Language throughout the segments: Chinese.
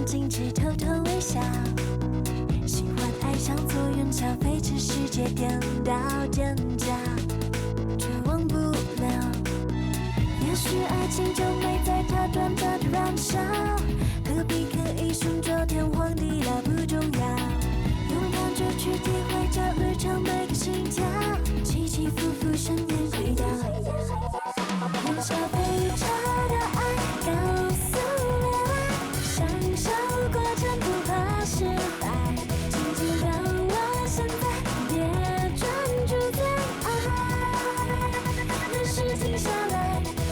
静止，偷偷微笑。喜欢爱上坐云霄飞驰，世界颠倒尖叫，绝望不了。也许爱情就美在它短暂的燃烧，何必刻意寻找天荒地老不重要，用感觉去体会这旅程每个心跳，起起伏伏深渊轨道。年少被查的爱告诉了爱，享受过程不怕失败，紧紧把握现在，别专注在爱，任事停下来。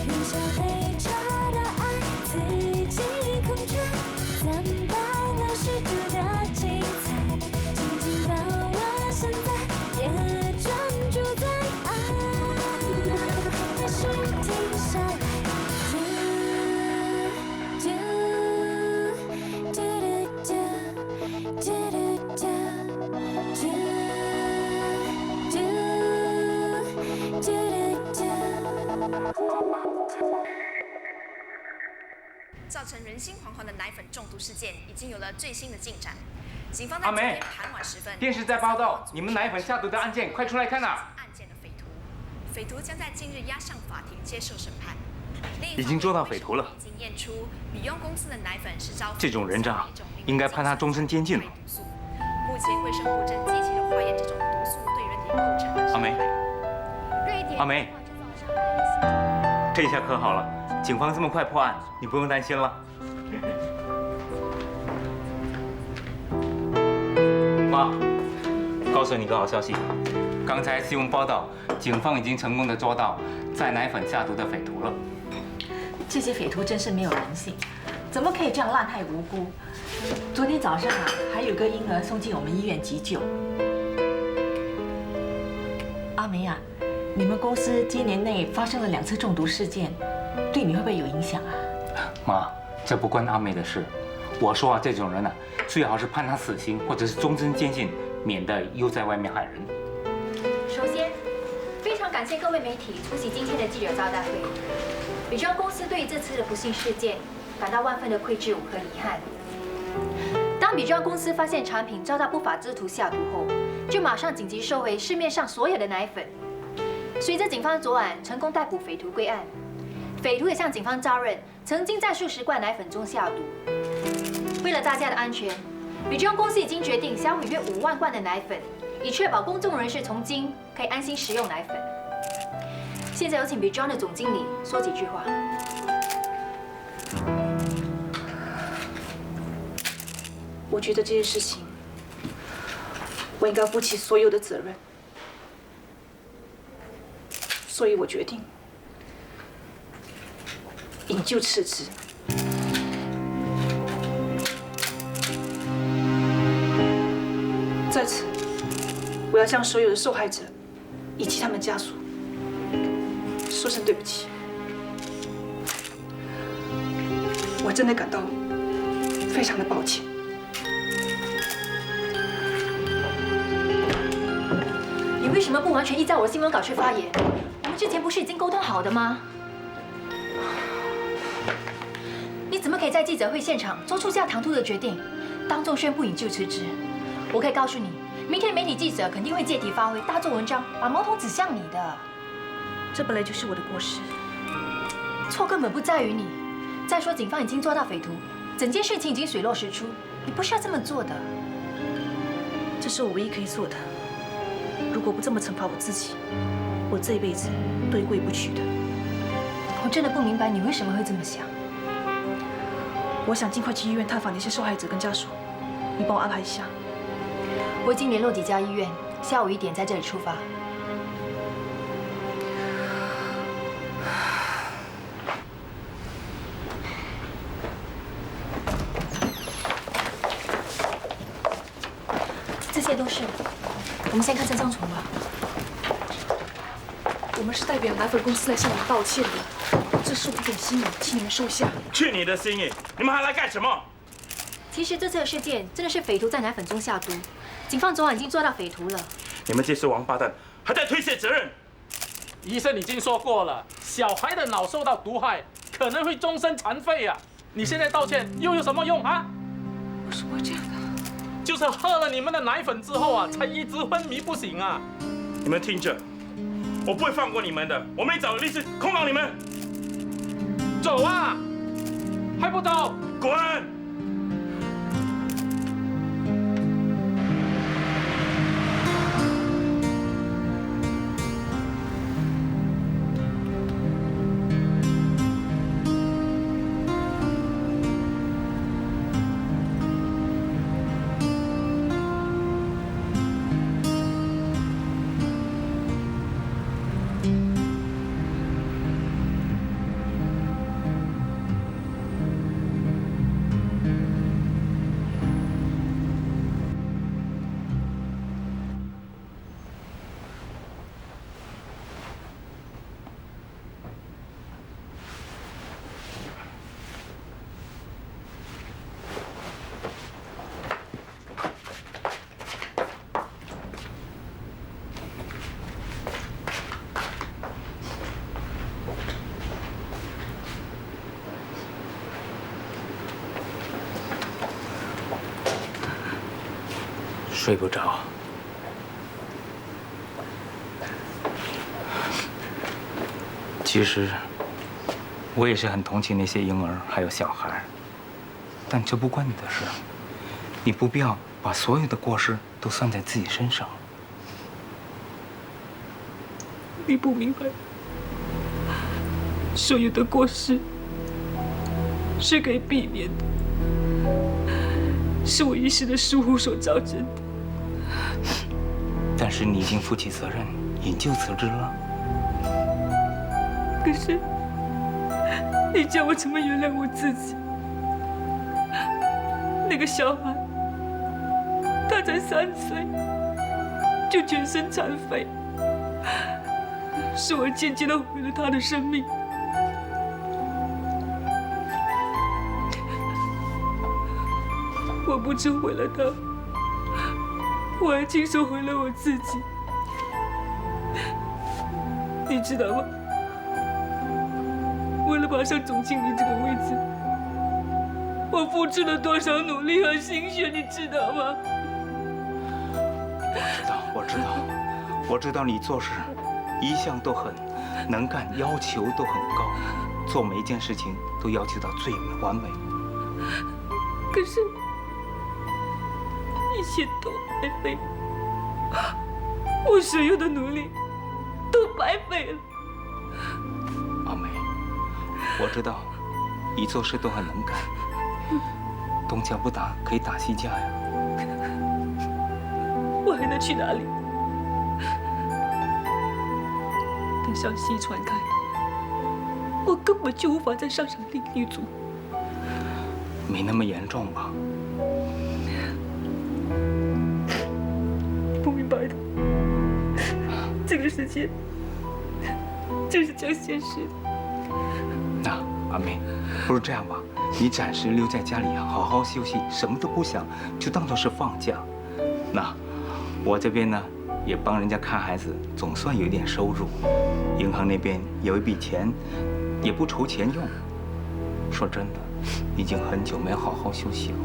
年少被查的爱自己控制，怎保留虚度的精彩，紧紧把握现在，别专注在爱，任事停下来。造成人心惶惶的奶粉中毒事件已经有了最新的进展。警方在阿梅，傍晚时分，电视在报道你们奶粉下毒的案件，快出来看呐！案件的匪徒将在近日押上法庭接受审判。已经捉到匪徒了，已经验出比用公司的奶粉是遭这种人渣，应该判他终身监禁了。目前卫生部正积极的化验这种毒素对人体构成的伤害。阿梅，这下可好了，警方这么快破案，你不用担心了。妈，告诉你个好消息，刚才新闻报道，警方已经成功的捉到在奶粉下毒的匪徒了。这些匪徒真是没有人性，怎么可以这样滥害无辜？昨天早上啊，还有个婴儿送进我们医院急救。阿梅啊，你们公司今年内发生了2次中毒事件，对你会不会有影响啊？妈，这不关阿梅的事。我说啊，这种人啊，最好是判他死刑或者是终身监禁，免得又在外面害人。首先，非常感谢各位媒体出席今天的记者招待会。美妆公司对于这次的不幸事件感到万分的愧疚和遗憾。当美妆公司发现产品遭到不法之徒下毒后，就马上紧急收回市面上所有的奶粉。随着警方昨晚成功逮捕匪徒归案，匪徒也向警方招认曾经在数十罐奶粉中下毒。为了大家的安全，美妆公司已经决定销毁约5万罐的奶粉，以确保公众人士从今可以安心食用奶粉。现在有请 Beyond 的总经理说几句话。我觉得这件事情，我应该负起所有的责任，所以我决定引咎辞职。在此，我要向所有的受害者以及他们家属说声对不起。我真的感到非常的抱歉。你为什么不完全依照我的新闻稿去发言？我们之前不是已经沟通好的吗？你怎么可以在记者会现场做出这样唐突的决定，当众宣布引咎辞职？我可以告诉你，明天媒体记者肯定会借题发挥，大做文章，把矛头指向你的。这本来就是我的过失，错根本不在于你。再说，警方已经抓到匪徒，整件事情已经水落石出，你不需要这么做的。这是我唯一可以做的。如果不这么惩罚我自己，我这一辈子都会过意不去的。我真的不明白你为什么会这么想。我想尽快去医院探访那些受害者跟家属，你帮我安排一下。我已经联络几家医院，下午1点在这里出发。这些都是。我们先看这张床吧。我们是代表奶粉公司来向你们道歉的，这是我们点心意，请你们收下。去你的心意！你们还来干什么？其实这次的事件真的是匪徒在奶粉中下毒，警方昨晚已经抓到匪徒了。你们这些王八蛋还在推卸责任！医生已经说过了，小孩的脑受到毒害，可能会终身残废啊！你现在道歉又有什么用啊？是我这样的。就是喝了你们的奶粉之后啊，才一直昏迷不醒啊！你们听着，我不会放过你们的，我们找律师控告你们。走啊！还不走？滚！睡不着。其实，我也是很同情那些婴儿还有小孩，但这不关你的事，你不必要把所有的过失都算在自己身上。你不明白，所有的过失是可以避免的，是我一时的疏忽所造成的。但是你已经负起责任，引咎辞职了。可是，你叫我怎么原谅我自己？那个小孩，他才3岁，就全身残废，是我间接的毁了他的生命。我不止毁了他，我还亲手毁了我自己。你知道吗？为了爬上总经理这个位置，我付出了多少努力和心血，你知道吗？我知道你做事一向都很能干，要求都很高，做每一件事情都要求到最完美。可是，一切都白费，我所有的努力都白费了。阿梅，我知道你做事都很能干，东家不打可以打西家呀。我还能去哪里？等消息传开，我根本就无法在商场立足。没那么严重吧？你不明白的，这个世界就是这样现实的。那阿梅，不如这样吧，你暂时留在家里好好休息，什么都不想，就当作是放假。那我这边呢，也帮人家看孩子，总算有一点收入。银行那边有一笔钱，也不愁钱用。说真的，已经很久没有好好休息了。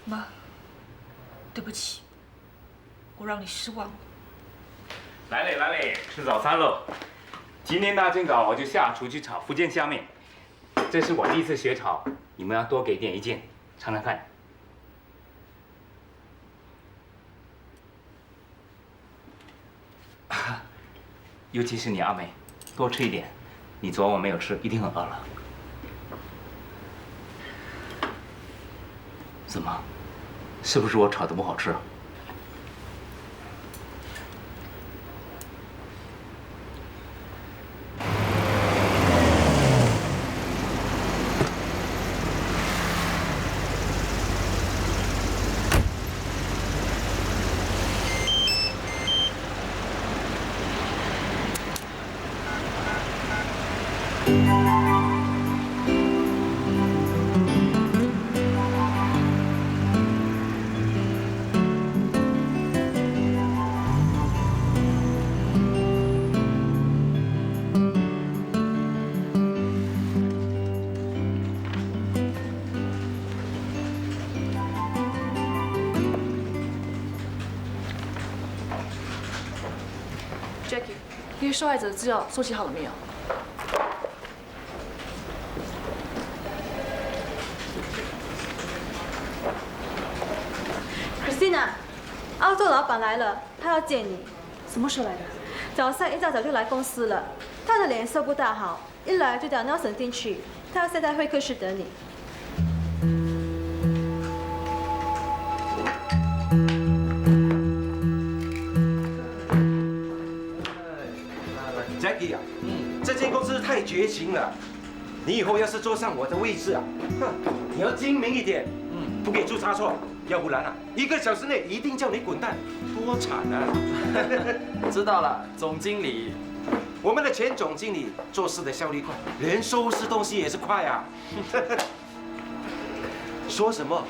妈，对不起，我让你失望了。来嘞，吃早餐喽！今天大清早我就下厨去炒福建虾面，这是我第一次学炒，你们要多给点意见，尝尝看。尤其是你阿梅，多吃一点，你昨晚没有吃，一定很饿了。怎么？是不是我炒的不好吃？ Jackie，那些受害者的资料收集好了没有？ Christina， 澳洲老板来了，他要见你。什么时候来的？早上一大早就来公司了。他的脸色不大好，一来就叫 Nelson 进去，他要先在会客室等你。Jackie 啊，这间公司太绝情了。你以后要是坐上我的位置啊，哼，你要精明一点，不可以出差错，要不然啊，1个小时内一定叫你滚蛋，多惨啊！知道了，总经理。我们的前总经理做事的效率快，连收拾东西也是快啊。说什么？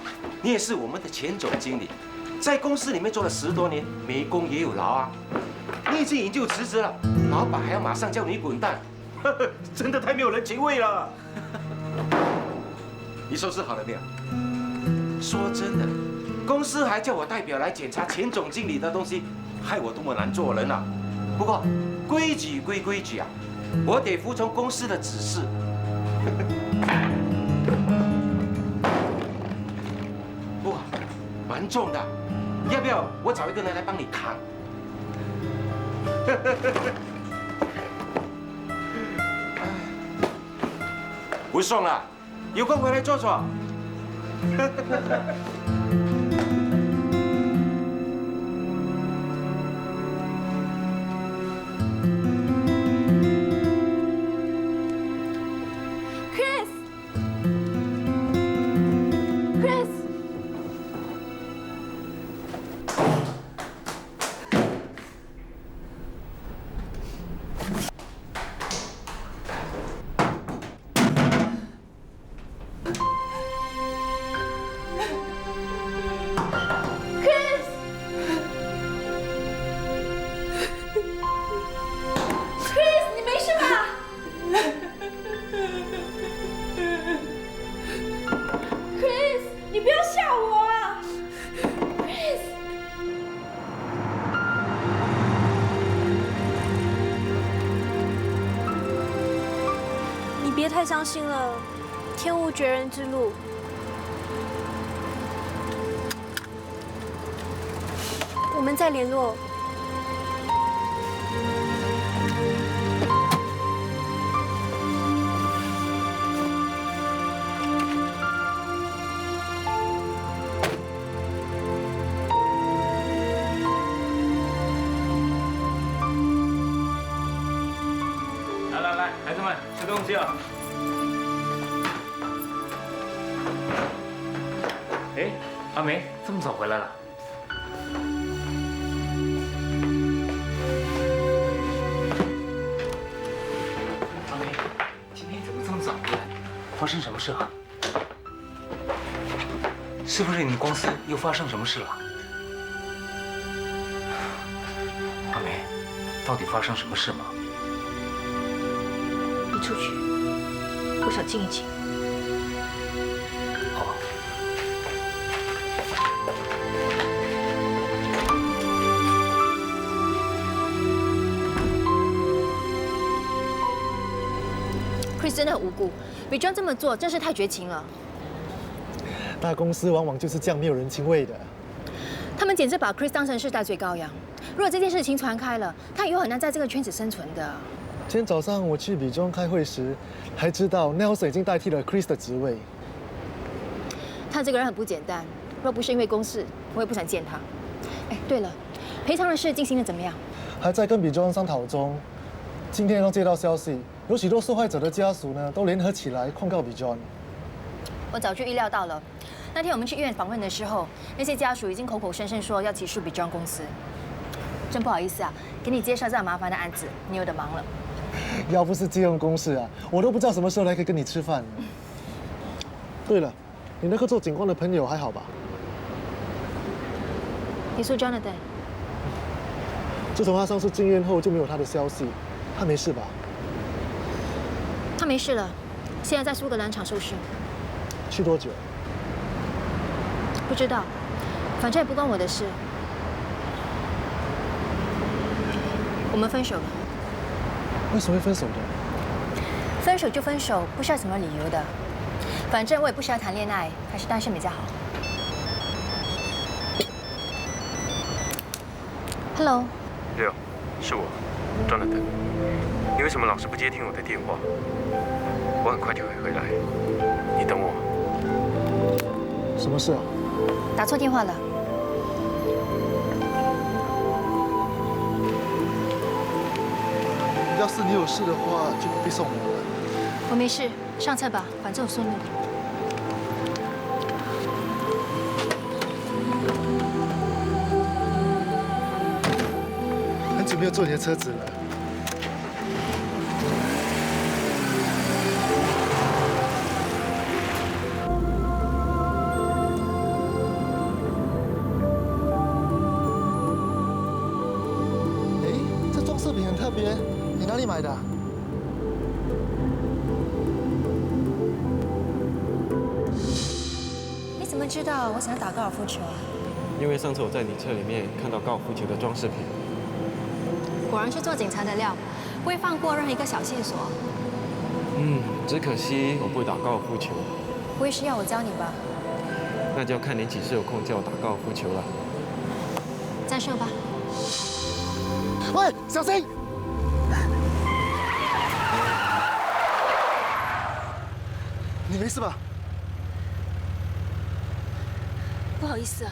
你也是我们的前总经理，在公司里面做了10多年，没功也有劳啊。你已经引咎辞职了，老板还要马上叫你滚蛋，真的太没有人情味了。你收拾好了没有？说真的，公司还叫我代表来检查前总经理的东西，害我多么难做人啊！不过规矩归规矩啊，我得服从公司的指示。哇，蛮重的，要不要我找一个人来帮你扛？不送了，有空回来坐坐。别太伤心了，天无绝人之路。我们再联络。来，孩子们吃东西啊！哎，阿梅这么早回来了？阿梅，今天怎么这么早回来？发生什么事啊？是不是你们公司又发生什么事了？阿梅，到底发生什么事吗？ 你出去，我想静一静。好。Chris 真的很无辜，伪装这么做真是太绝情了。大公司往往就是这样没有人情味的。他们简直把 Chris 当成是代罪羔羊。如果这件事情传开了，他以后很难在这个圈子生存的。 今天早上我去比中开会时，才知道 Nelson 已经代替了 Chris 的职位。他这个人很不简单，若不是因为公事，我也不想见他。哎，对了，赔偿的事进行的怎么样？还在跟比中商讨中。今天刚接到消息，有许多受害者的家属呢，都联合起来控告比中。我早就预料到了。那天我们去医院访问的时候，那些家属已经口口声声说要起诉比中公司。真不好意思啊，给你介绍这样麻烦的案子，你有的忙了。 要不是借用公事啊，我都不知道什么时候来可以跟你吃饭。对了，你那个做警官的朋友还好吧？你说 Jonathan？ 自从他上次进院后就没有他的消息，他没事吧？他没事了，现在在苏格兰场受训。去多久？不知道，反正也不关我的事。我我们分手了。为什么会分手的？分手就分手，不需要什么理由的。反正我也不需要谈恋爱，还是单身比较好。Hello。六，是我，Jonathan。你为什么老是不接听我的电话？我很快就会回来，你等我。什么事啊？打错电话了。要是你有事的话，就不必送我了。我没事，上车吧，反正我顺路。很久没有坐你的车子了。哎，这装饰品很特别，你哪里买的？你怎么知道我想要打高尔夫球啊？因为上次我在你车里面看到高尔夫球的装饰品。果然是做警察的料，不会放过任何一个小线索。只可惜我不会打高尔夫球。不会是要我教你吧？那就要看你几时有空叫我打高尔夫球了。再说吧。喂，小心！你没事吧？不好意思啊，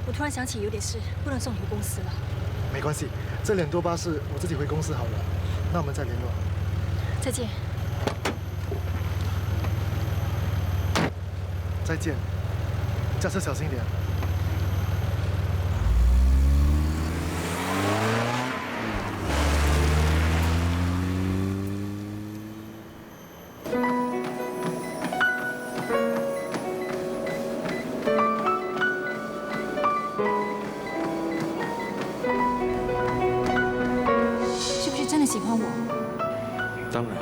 我突然想起有点事，不能送你回公司了。没关系，这2多巴士我自己回公司好了。那我们再联络。再见。再见。驾车小心一点。喜欢我？当然。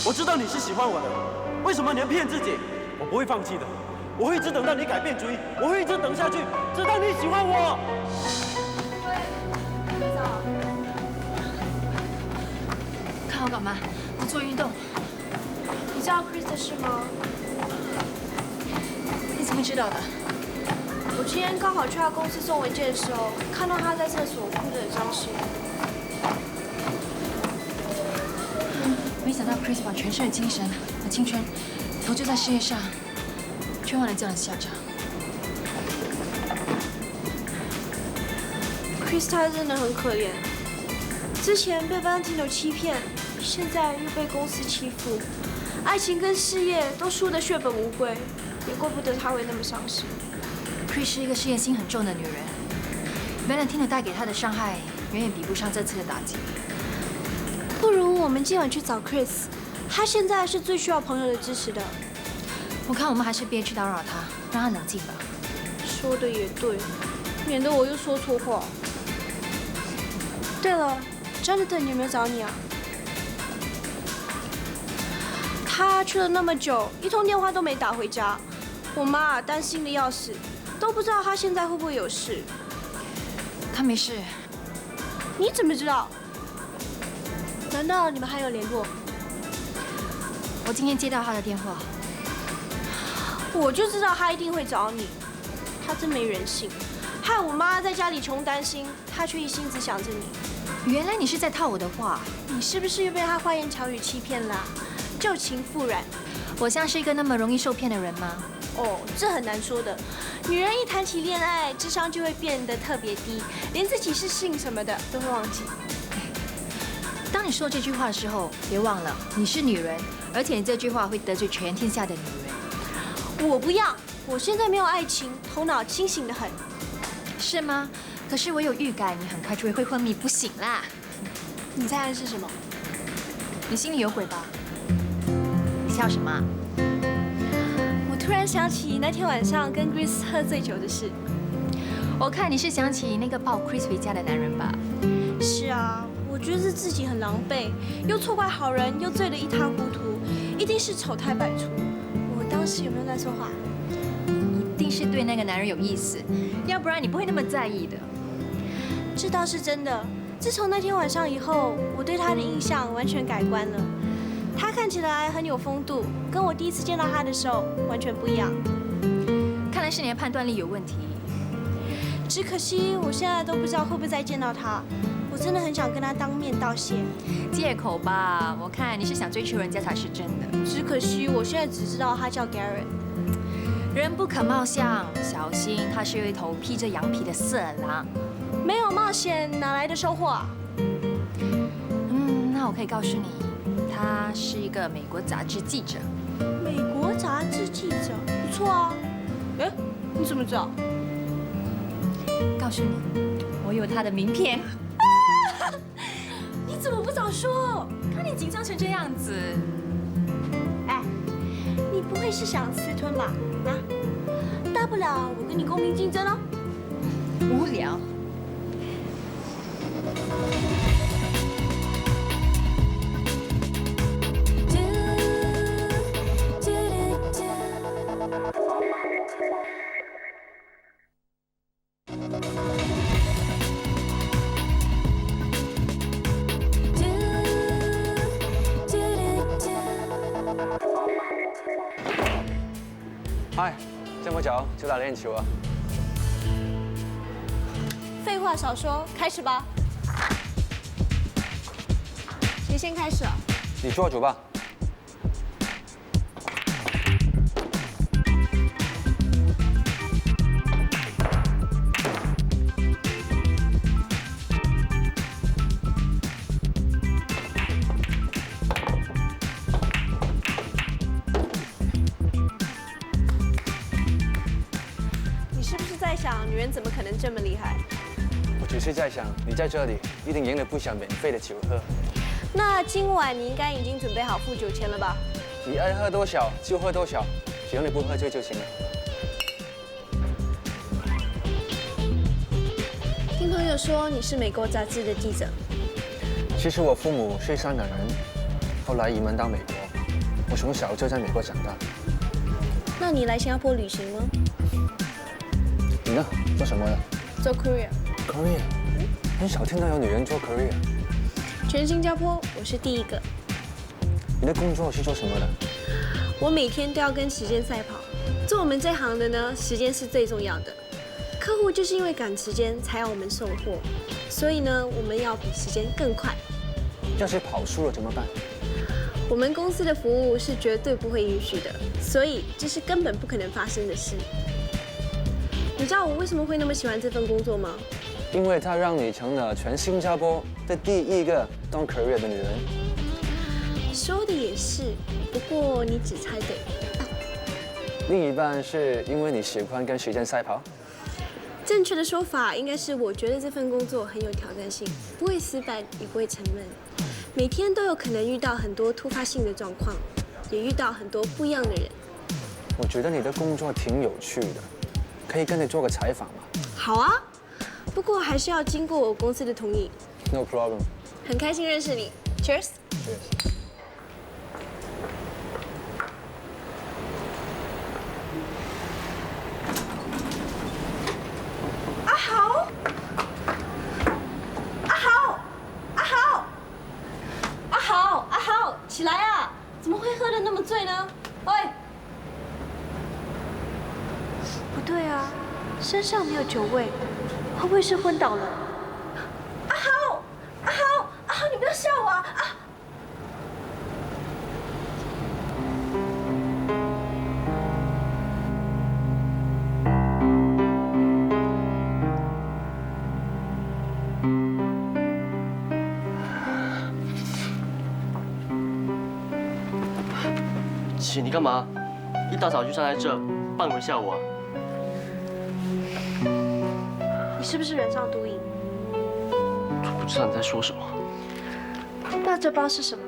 我知道你是喜欢我的，为什么你要骗自己？我不会放弃的，我会一直等到你改变主意，我会一直等下去，直到你喜欢我。看我干嘛？我做运动。你知道 Chris 的事吗？你怎么知道的？我今天刚好去他公司送文件的时候，看到他在厕所哭得很伤心。没想到 Chris 把全身的精神和青春投注在事业上，却换了这样的下场。Chris 他真的很可怜，之前被 Valentino 欺骗，现在又被公司欺负，爱情跟事业都输得血本无归，也怪不得他会那么伤心。Chris 是一个事业心很重的女人 ，Valentino 带给她的伤害远远比不上这次的打击。不如我们今晚去找 Chris， 他现在是最需要朋友的支持的。我看我们还是别去打扰他，让他冷静吧。说的也对，免得我又说错话。对了 ，Jonathan 有没有找你啊？他去了那么久，一通电话都没打回家，我妈担心的要死，都不知道他现在会不会有事。他没事。你怎么知道？难道你们还有联络？我今天接到他的电话。我就知道他一定会找你，他真没人性，害我妈在家里穷担心，他却一心只想着你。原来你是在套我的话，你是不是又被他花言巧语欺骗啦？旧情复燃。我像是一个那么容易受骗的人吗？哦，这很难说的。女人一谈起恋爱，智商就会变得特别低，连自己是姓什么的都会忘记。当你说这句话的时候，别忘了你是女人，而且你这句话会得罪全天下的女人。我不要，我现在没有爱情，头脑清醒得很。是吗？可是我有预感，你很快就会昏迷不醒啦。你在暗示什么？你心里有鬼吧？你笑什么啊？我突然想起那天晚上跟 Chris 喝醉酒的事。我看你是想起那个抱 Chris 回家的男人吧？是啊。我觉得是自己很狼狈，又错怪好人，又醉得一塌糊涂，一定是丑态百出。我当时有没有乱说话？一定是对那个男人有意思，要不然你不会那么在意的。这倒是真的。自从那天晚上以后，我对他的印象完全改观了。他看起来很有风度，跟我第一次见到他的时候完全不一样。看来是你的判断力有问题。只可惜我现在都不知道会不会再见到他。我真的很想跟他当面道谢。借口吧，我看你是想追求人家才是真的。只可惜我现在只知道他叫 Garrett。人不可貌相，小心他是一头披着羊皮的色狼。没有冒险哪来的收获啊？那我可以告诉你，他是一个美国杂志记者。美国杂志记者，不错啊。哎，你怎么知道？告诉你，我有他的名片。你怎么不早说？看你紧张成这样子。哎，你不会是想私吞吧？啊，大不了我跟你公平竞争哦。无聊。嗨，这么早就来练球啊？废话少说，开始吧。谁先开始啊？你做主吧。女人怎么可能这么厉害？我只是在想，你在这里一定赢了不少免费的酒喝。那今晚你应该已经准备好付酒钱了吧？你爱喝多少就喝多少，只要你不喝醉就行了。听朋友说你是美国杂志的记者。其实我父母是香港人，后来移民到美国，我从小就在美国长大。那你来新加坡旅行吗？你呢？做什么的？做 Korea。很少听到有女人做 Korea。全新加坡我是第一个。你的工作是做什么的？我每天都要跟时间赛跑。做我们这行的呢，时间是最重要的。客户就是因为赶时间才要我们送货，所以呢，我们要比时间更快。要是跑输了怎么办？我们公司的服务是绝对不会允许的，所以这是根本不可能发生的事。你知道我为什么会那么喜欢这份工作吗？因为它让你成了全新加坡的第一个当 Korea 的女人。说的也是，不过你只猜对。另一半是因为你喜欢跟时间赛跑？正确的说法应该是，我觉得这份工作很有挑战性，不会失败，也不会沉闷。每天都有可能遇到很多突发性的状况，也遇到很多不一样的人。我觉得你的工作挺有趣的，可以跟你做个采访吗？好啊，不过还是要经过我公司的同意。No problem。很开心认识你 ，Cheers。Cheers。阿豪，阿豪，阿豪，阿豪，阿豪，起来啊！怎么会喝得那么醉呢？喂，不对啊，身上没有酒味，会不会是昏倒了？阿豪，阿豪，阿豪，你不要笑我啊！姐，你干嘛？一大早就站在这，扮鬼吓我啊？你是不是染上毒瘾？我不知道你在说什么。那这包是什么？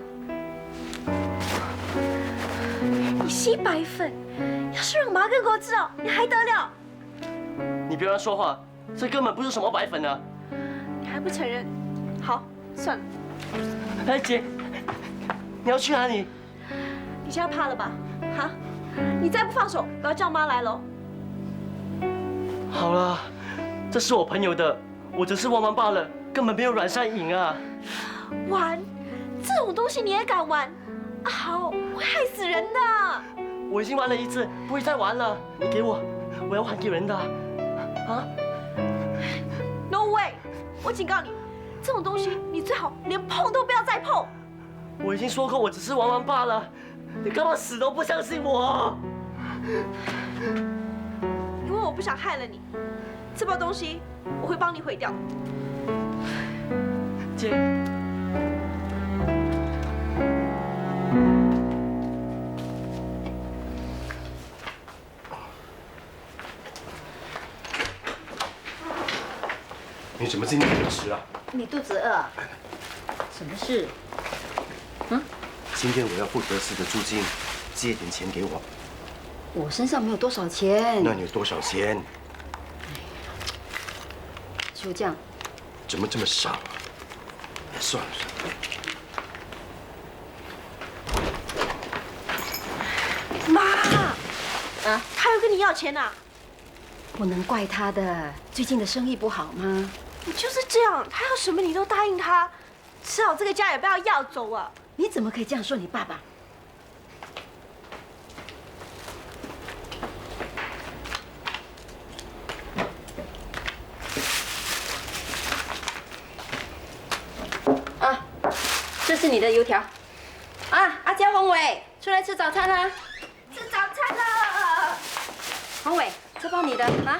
你吸白粉，要是让麻跟狗知道，你还得了？你别乱说话，这根本不是什么白粉啊！你还不承认？好，算了。哎，姐，你要去哪里？你现在怕了吧？哈！你再不放手，我要叫妈来喽。好啦，这是我朋友的，我只是玩玩罢了，根本没有染上瘾啊！玩，这种东西你也敢玩？好，会害死人的。我已经玩了一次，不会再玩了。你给我，我要还给人的。啊 ？No way！ 我警告你，这种东西你最好连碰都不要再碰。我已经说过，我只是玩玩罢了，你干嘛死都不相信我？因为我不想害了你，这包东西我会帮你毁掉。姐。你怎么今天没吃啊？你肚子饿？什么事？今天我要付德斯的租金，借点钱给我。我身上没有多少钱。那你有多少钱？就这样。怎么这么少啊？算了。妈，他要跟你要钱啊？不能怪他的，最近的生意不好吗？你就是这样，他要什么你都答应他，迟早这个家也被他要走啊！你怎么可以这样说你爸爸？啊，这是你的油条。啊，阿娇、宏伟，出来吃早餐啦！吃早餐了。宏伟，这包你的啊。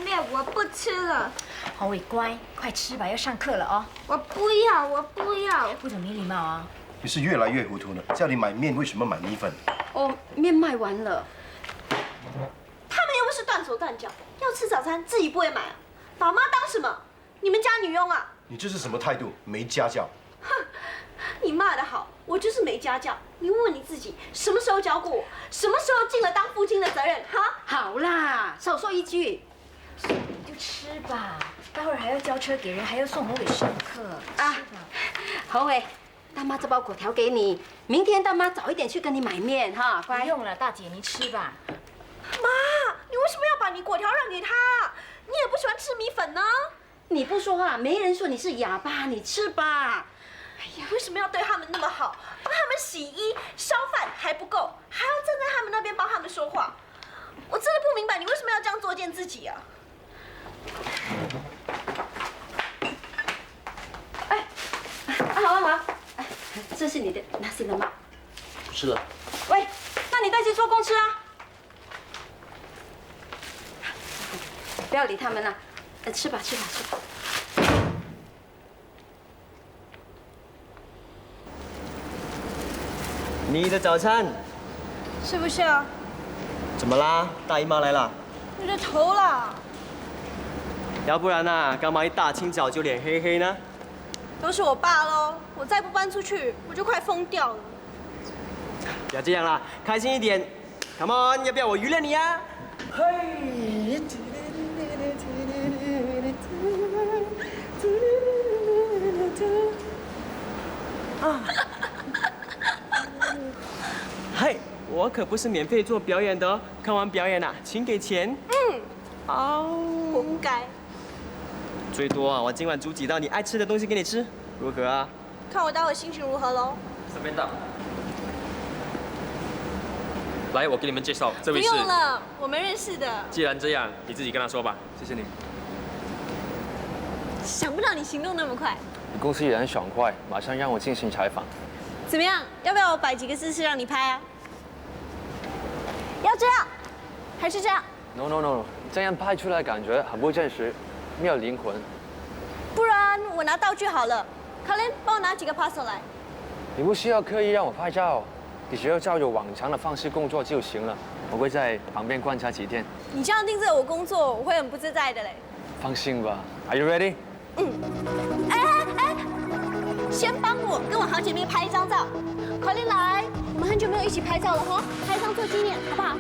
面我不吃了。宏伟乖，快吃吧，要上课了哦。我不要，我不要。不准没礼貌啊！你是越来越糊涂了。叫你买面，为什么买米粉？哦，面卖完了。他们又不是断手断脚，要吃早餐自己不会买啊，把妈当什么？你们家女佣啊？你这是什么态度？没家教。哼，你骂得好，我就是没家教。你问问你自己，什么时候教过我？什么时候尽了当父亲的责任？哈？好啦，少说一句。就吃吧，待会儿还要交车给人，还要送宏伟上课啊。宏伟，大妈这包果条给你，明天大妈早一点去跟你买面哈。不用了，大姐你吃吧。妈，你为什么要把你果条让给他？你也不喜欢吃米粉呢？你不说话，没人说你是哑巴，你吃吧。哎呀，为什么要对他们那么好？帮他们洗衣、烧饭还不够，还要站在他们那边帮他们说话。我真的不明白，你为什么要这样作践自己啊？哎，好，这是你的，拿去了吗？不吃了。喂，那你带去做工吃啊！不要理他们了，吃吧。你的早餐是不是啊？怎么啦？大姨妈来了？你的头啦！要不然呢？干嘛一大清早就脸黑黑呢？都是我爸喽！我再不搬出去，我就快疯掉了。不要这样啦，开心一点。Come on， 要不要我娱乐你啊？嘿。啊！嘿，我可不是免费做表演的哦，看完表演啊，请给钱。活该。最多啊，我今晚煮几道你爱吃的东西给你吃，如何啊？看我待会心情如何喽。这边到。来，我给你们介绍，这位是。不用了，我们认识的。既然这样，你自己跟他说吧。谢谢你。想不到你行动那么快。你公司也很爽快，马上让我进行采访。怎么样？要不要我摆几个姿势让你拍啊？要这样，还是这样 ？No， 这样拍出来感觉很不真实，没有灵魂。不然我拿道具好了。Colin，帮我拿几个 puzzle 来。你不需要刻意让我拍照，你只要照着往常的方式工作就行了。我会在旁边观察几天。你这样盯着我工作，我会很不自在的嘞。放心吧 ，Are you ready？ 先帮我跟我好姐妹拍一张照。Colin 来，我们很久没有一起拍照了哈，拍张做纪念，好不好？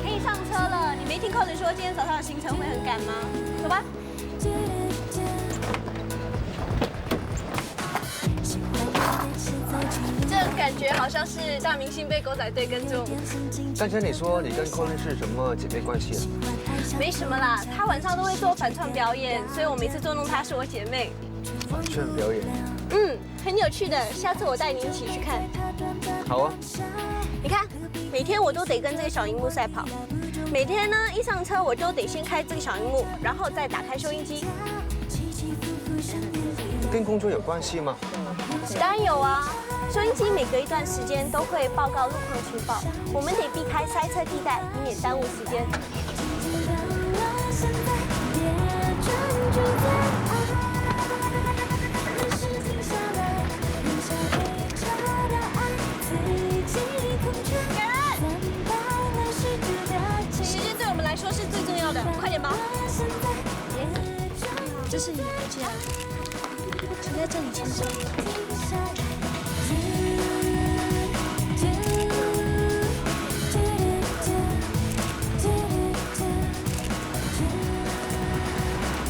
可以上车了。你没听 Colin 说今天早上的行程会很赶吗？走吧。好像是大明星被狗仔队跟踪。刚才你说你跟 Colin 是什么姐妹关系啊？没什么啦，她晚上都会做反串表演，所以我每次捉弄她是我姐妹。反串表演？很有趣的，下次我带你一起去看。好啊。你看，每天我都得跟这个小荧幕赛跑。每天呢，一上车我就得先开这个小荧幕，然后再打开收音机。跟工作有关系吗？当然有啊，收音机每隔一段时间都会报告路况情报，我们得避开塞车地带，以免耽误时间。时间对我们来说是最重要的，快点吧！这是你的证件，请在这里签字。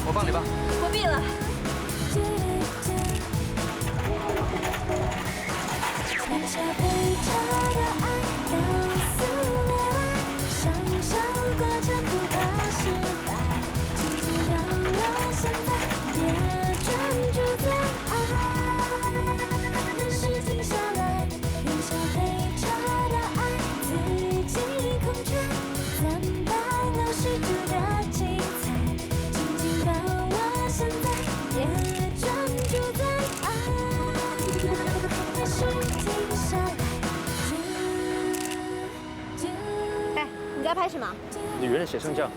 我帮你吧。不必了。你在拍什么？女人的写生照。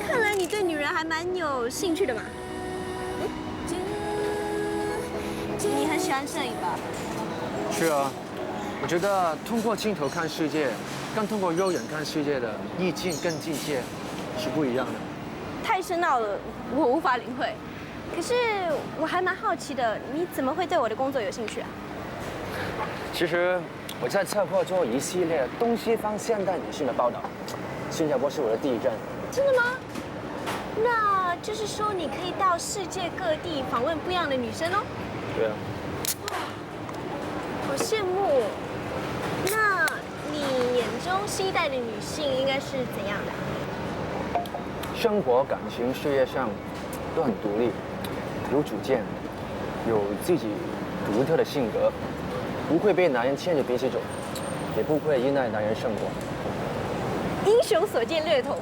看来你对女人还蛮有兴趣的嘛。你很喜欢摄影吧？是啊，我觉得通过镜头看世界，跟通过肉眼看世界的意境跟境界是不一样的。太深奥了，我无法领会。可是我还蛮好奇的，你怎么会对我的工作有兴趣啊？其实我在策划做一系列东西方现代女性的报道，新加坡是我的第一站。真的吗？那就是说你可以到世界各地访问不一样的女生哦。对啊。好羡慕。那你眼中新一代的女性应该是怎样的？生活、感情、事业上都很独立，有主见，有自己独特的性格，不会被男人牵着鼻子走，也不会依赖男人生活。英雄所见略同。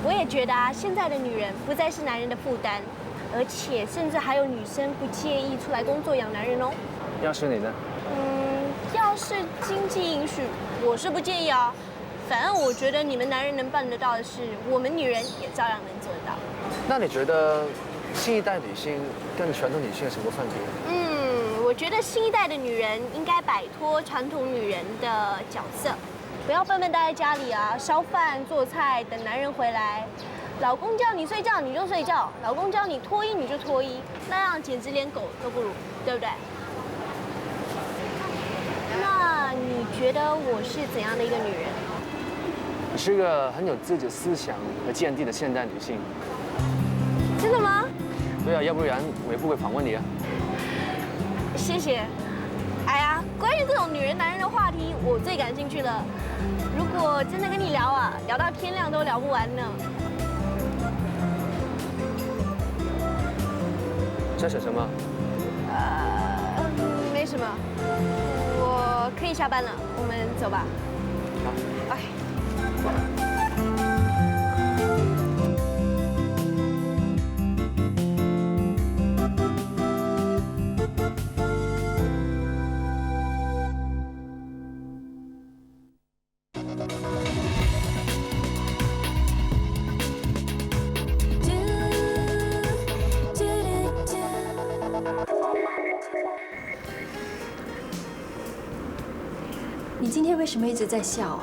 我也觉得啊，现在的女人不再是男人的负担，而且甚至还有女生不介意出来工作养男人哦。要是你呢？要是经济允许，我是不介意啊。反正我觉得你们男人能办得到的事，我们女人也照样能做得到。那你觉得新一代女性跟传统女性有什么分别？我觉得新一代的女人应该摆脱传统女人的角色。不要笨笨待在家里啊，烧饭做菜等男人回来。老公叫你睡觉你就睡觉，老公叫你脱衣你就脱衣，那样简直连狗都不如，对不对？那你觉得我是怎样的一个女人？你是个很有自己思想和见地的现代女性。真的吗？对啊，要不然我也不会访问你啊。谢谢。哎呀，关于这种女人男人的话题，我最感兴趣了。如果真的跟你聊啊，聊到天亮都聊不完呢。这是什么？没什么。我可以下班了，我们走吧。好。OK。你今天为什么一直在笑啊？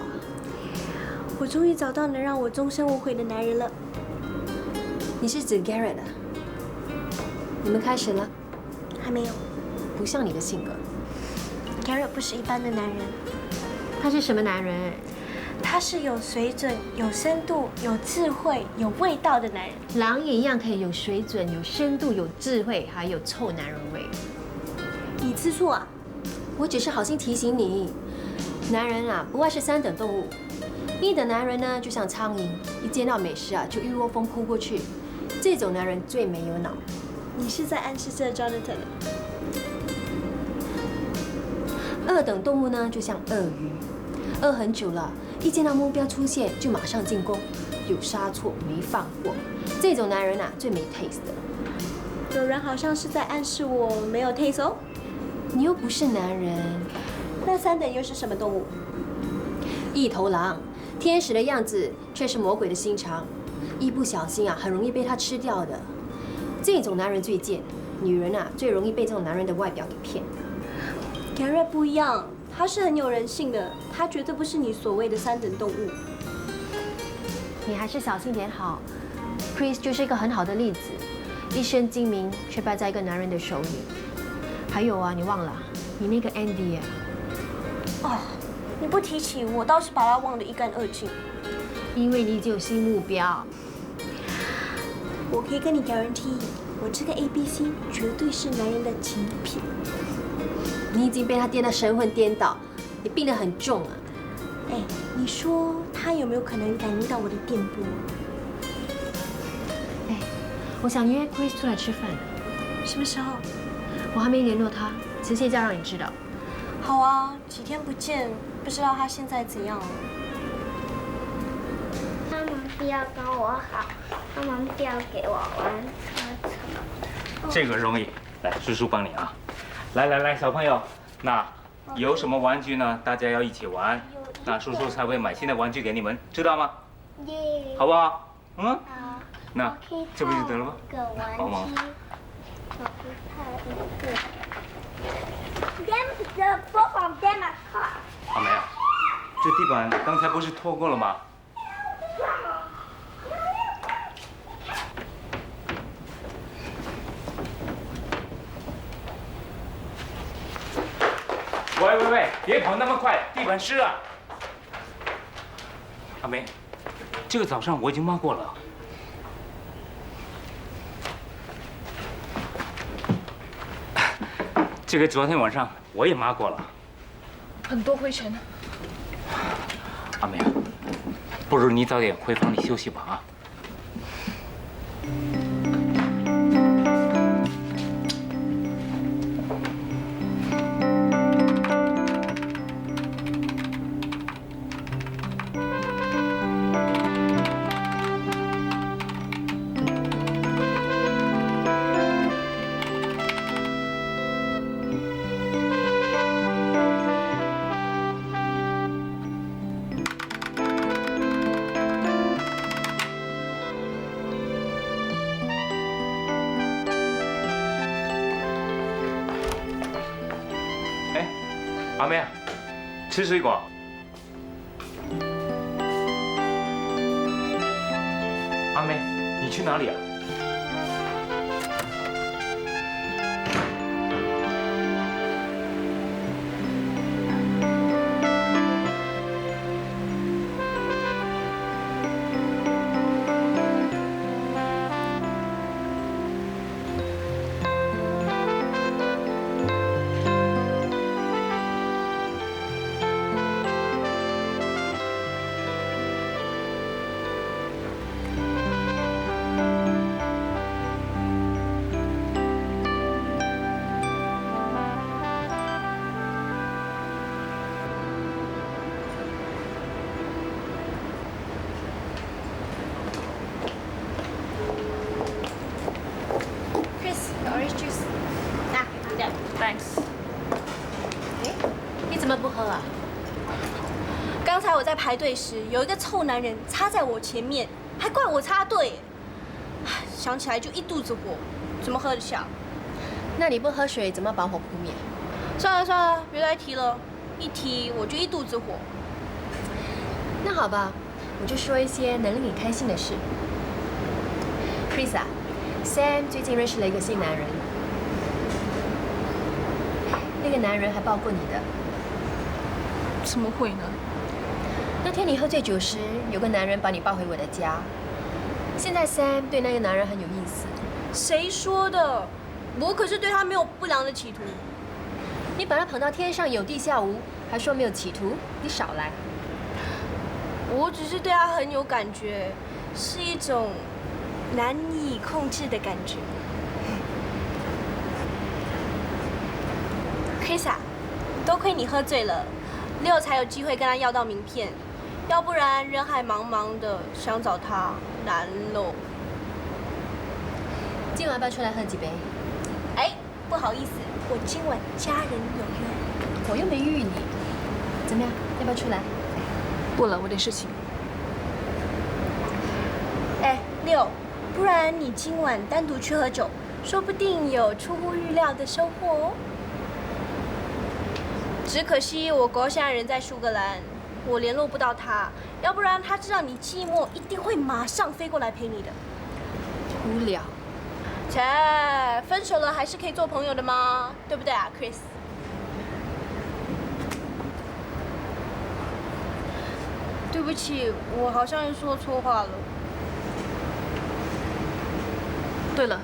我终于找到能让我终身无悔的男人了。你是指 Garrett 啊？你们开始了？还没有。不像你的性格。Garrett 不是一般的男人。他是什么男人？他是有水准、有深度、有智慧、有味道的男人。狼也一样可以有水准、有深度、有智慧，还有臭男人味。你吃醋啊？我只是好心提醒你，男人啊，不外是3等动物。1等男人呢，就像苍蝇，一见到美食啊，就一窝蜂扑过去。这种男人最没有脑。你是在暗示这 Jonathan？ 2等动物呢，就像鳄鱼，饿很久了，一见到目标出现就马上进攻，有杀错没放过。这种男人啊，最没 taste 的。有人好像是在暗示我没有 taste 哦。你又不是男人。那3等又是什么动物？一头狼，天使的样子却是魔鬼的心肠，一不小心啊，很容易被他吃掉的。这种男人最贱，女人啊最容易被这种男人的外表给骗。凯瑞不一样，他是很有人性的，他绝对不是你所谓的3等动物。你还是小心点好。Chris 就是一个很好的例子，一身精明却败在一个男人的手里。还有啊，你忘了你那个 Andy 啊？哦，你不提起，我倒是把他忘得一干二净。因为你已经有新目标。我可以跟你 guarantee， 我这个 ABC 绝对是男人的极品。你已经被他颠得神魂颠倒，你病得很重啊！哎，你说他有没有可能感应到我的电波？哎，我想约 Chris 出来吃饭。什么时候？我还没联络他，只是现在让你知道。好啊，几天不见，不知道他现在怎样了。他们不要跟我好，他们不要给我玩车车。这个容易，来，叔叔帮你啊。来，小朋友，那有什么玩具呢？大家要一起玩，那叔叔才会买新的玩具给你们，知道吗？好不好？嗯。好。那这不就得了吗？帮忙。我不怕一个。Them both of them are hot. 阿梅啊，这地板刚才不是拖过了吗？喂，别跑那么快，地板湿啊！阿梅，这个早上我已经抹过了。这个昨天晚上我也抹过了。很多灰尘。阿梅，不如你早点回房里休息吧啊。阿梅，吃水果。阿梅，你去哪里啊？Thanks。哎，你怎么不喝啊？刚才我在排队时，有一个臭男人插在我前面，还怪我插队，想起来就一肚子火，怎么喝得下？那你不喝水怎么把火扑灭？算了，别再提了，一提我就一肚子火。那好吧，我就说一些能令你开心的事。Chris 啊 ，Sam 最近认识了一个新男人。那个男人还抱过你的？怎么会呢？那天你喝醉酒时，有个男人把你抱回我的家。现在 Sam 对那个男人很有意思。谁说的？我可是对他没有不良的企图。你把他捧到天上有地下无，还说没有企图，你少来。我只是对他很有感觉，是一种难以控制的感觉。Chris 啊，多亏你喝醉了，Leo才有机会跟他要到名片，要不然人海茫茫的，想找他难喽。今晚要不要出来喝几杯？哎，不好意思，我今晚家人有约。我又没预你。怎么样？要不要出来？不了，我点事情。哎，Leo，不然你今晚单独去喝酒，说不定有出乎预料的收获哦。只可惜我哥现在人在苏格兰，我联络不到他，要不然他知道你寂寞，一定会马上飞过来陪你的。无聊。切，分手了还是可以做朋友的吗？对不对啊 ，Chris？ 对不起，我好像说错话了。对了，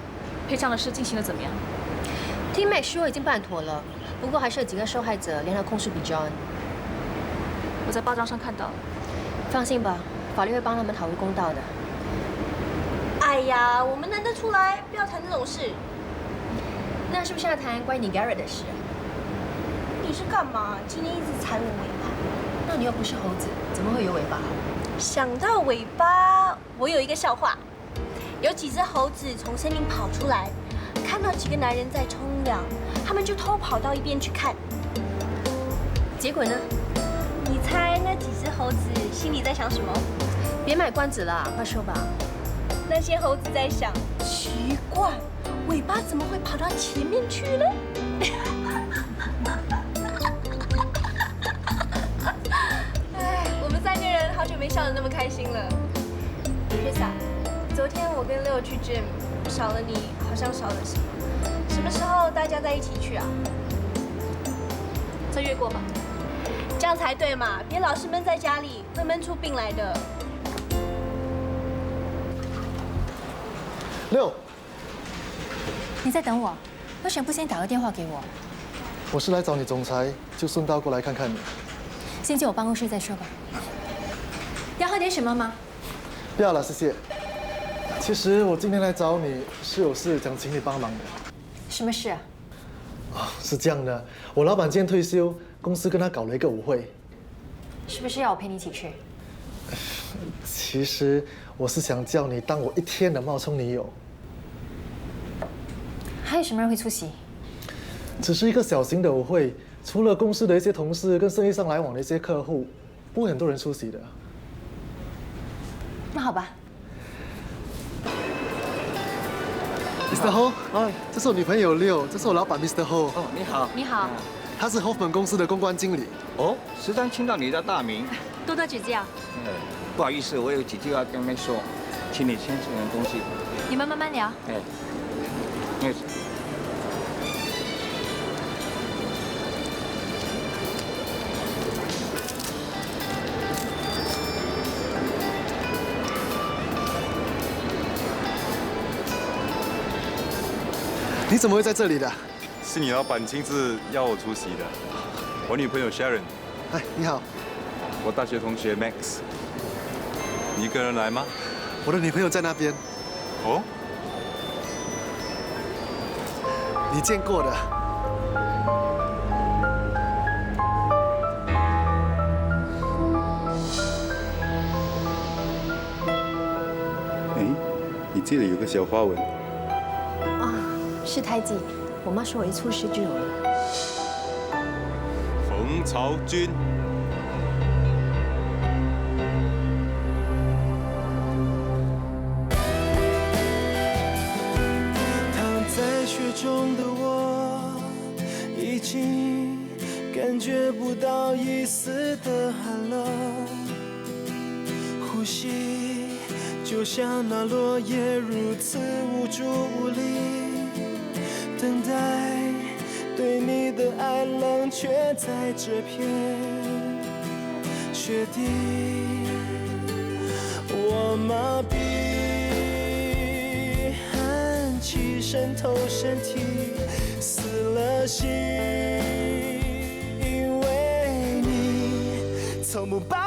配枪的事进行的怎么样？听妹说已经办妥了，不过还是有几个受害者联合控诉比 John。我在报章上看到。放心吧，法律会帮他们讨回公道的。哎呀，我们难得出来，不要谈这种事。那是不是要谈关于你 Gary 的事？你是干嘛？今天一直踩我尾巴？那你又不是猴子，怎么会有尾巴？想到尾巴，我有一个笑话。有几只猴子从森林跑出来，看到几个男人在冲凉，他们就偷跑到一边去看。结果呢？你猜那几只猴子心里在想什么？别卖关子了，快说吧。那些猴子在想，奇怪，尾巴怎么会跑到前面去呢？哎，我们3个人好久没笑得那么开心了。Chris 啊，昨天我跟Leo去 gym， 少了你，好像少了什么。什么时候大家在一起去啊？再约过吧。这样才对嘛，别老是闷在家里，会闷出病来的。Leo，你在等我？为什么不先打个电话给我？我是来找你总裁，就顺道过来看看你。先进我办公室再说吧。要喝点什么吗？不要了，谢谢。其实我今天来找你是有事想请你帮忙的。什么事啊？是这样的，我老板今天退休，公司跟他搞了一个舞会。是不是要我陪你一起去？其实我是想叫你当我1天的冒充女友。还有什么人会出席？只是一个小型的舞会，除了公司的一些同事跟生意上来往的一些客户，不会很多人出席的。那好吧。Mr. Ho， 这是我女朋友Leo，这是我老板 Mr. Ho。哦，你好。你好。他是 Hoffman 公司的公关经理。哦，时常听到你的大名。多多指教。不好意思，我有几句要跟妹说，请你先吃点东西。你们慢慢聊。你怎么会在这里的？是你老板亲自要我出席的。我女朋友 Sharon。嗨，你好。我大学同学 Max。你一个人来吗？我的女朋友在那边。哦？你见过的。哎，你这里有个小花纹。是胎记，我妈说我一出师就有了。冯朝君。躺在雪中的我，已经感觉不到一丝的寒冷，呼吸就像那落叶如此无助无力。等待对你的爱冷却在这片雪地，我麻痹，寒气渗透身体，死了心，因为你从不把